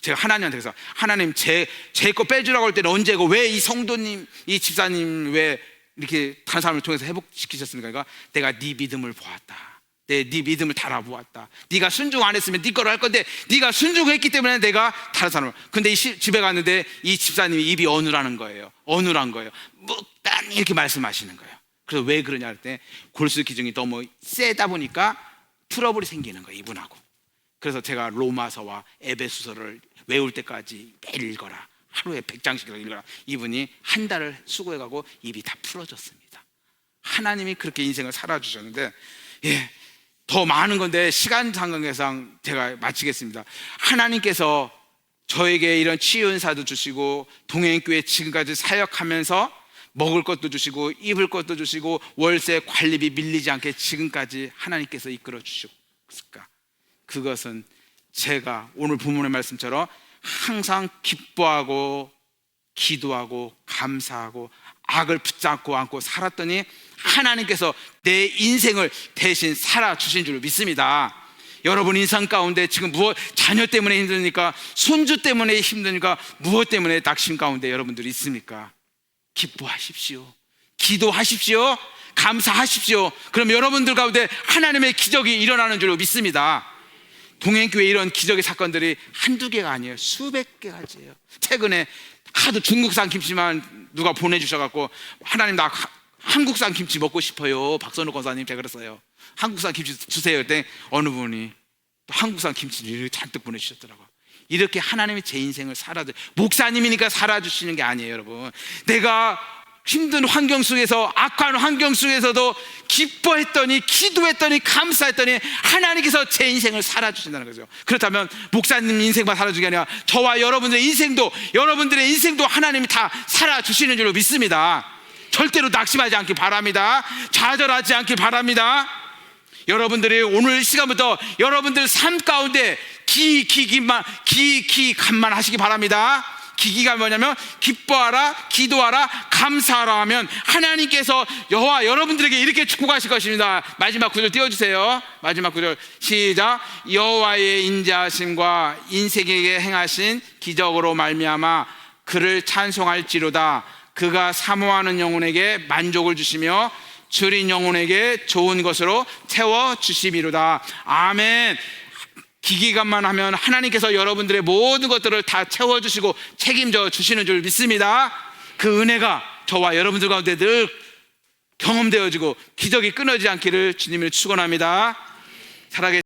제가 하나님한테 그래서, 하나님 제 거 빼주라고 할 때는 언제고, 왜 이 성도님, 이 집사님 왜 이렇게 다른 사람을 통해서 회복시키셨습니까? 그러니까 내가 네 믿음을 보았다. 네 믿음을 달아보았다. 네가 순종 안 했으면 네 거로 할 건데 네가 순종했기 때문에 내가 다른 사람을. 근데 집에 갔는데 이 집사님이 입이 어눌한 거예요. 어눌한 거예요. 묵단 이렇게 말씀하시는 거예요. 그래서 왜 그러냐 할 때 골수 기증이 너무 세다 보니까 트러블이 생기는 거예요, 이분하고. 그래서 제가 로마서와 에베소서를 외울 때까지 매일 읽어라, 하루에 100장씩이라도 읽어라. 이분이 한 달을 수고해가고 입이 다 풀어졌습니다. 하나님이 그렇게 인생을 살아주셨는데, 더 많은 건데 시간 상관계상 제가 마치겠습니다. 하나님께서 저에게 이런 치유 은사도 주시고 동행교회 지금까지 사역하면서 먹을 것도 주시고 입을 것도 주시고 월세 관리비 밀리지 않게 지금까지 하나님께서 이끌어 주셨을까? 그것은 제가 오늘 본문의 말씀처럼 항상 기뻐하고 기도하고 감사하고 악을 붙잡고 안고 살았더니 하나님께서 내 인생을 대신 살아주신 줄 믿습니다. 여러분 인생 가운데 지금 자녀 때문에 힘드니까, 손주 때문에 힘드니까, 무엇 때문에 낙심 가운데 여러분들이 있습니까? 기뻐하십시오. 기도하십시오. 감사하십시오. 그럼 여러분들 가운데 하나님의 기적이 일어나는 줄 믿습니다. 동행교회 이런 기적의 사건들이 한두 개가 아니에요. 수백 개가지예요. 최근에 하도 중국산 김치만 누가 보내주셔갖고, 하나님 나 한국산 김치 먹고 싶어요. 박선우 권사님 제가 그랬어요. 한국산 김치 주세요. 그때 어느 분이 또 한국산 김치를 잔뜩 보내주셨더라고요. 이렇게 하나님이 제 인생을 목사님이니까 살아주시는 게 아니에요, 여러분. 내가 힘든 환경 속에서, 악한 환경 속에서도 기뻐했더니, 기도했더니, 감사했더니 하나님께서 제 인생을 살아주신다는 거죠. 그렇다면 목사님 인생만 살아주는 게 아니라 저와 여러분들의 인생도 하나님이 다 살아주시는 줄로 믿습니다. 절대로 낙심하지 않길 바랍니다. 좌절하지 않길 바랍니다. 여러분들이 오늘 시간부터 여러분들 삶 가운데 기간만 하시기 바랍니다. 기기가 뭐냐면 기뻐하라, 기도하라, 감사하라 하면 하나님께서 여호와 여러분들에게 이렇게 축복하실 것입니다. 마지막 구절 띄워주세요. 마지막 구절 시작. 여호와의 인자하심과 인생에게 행하신 기적으로 말미암아 그를 찬송할지로다. 그가 사모하는 영혼에게 만족을 주시며 줄인 영혼에게 좋은 것으로 채워주시미로다. 아멘. 기기간만 하면 하나님께서 여러분들의 모든 것들을 다 채워주시고 책임져 주시는 줄 믿습니다. 그 은혜가 저와 여러분들 가운데 늘 경험되어지고 기적이 끊어지지 않기를 주님을 축원합니다. 살아계신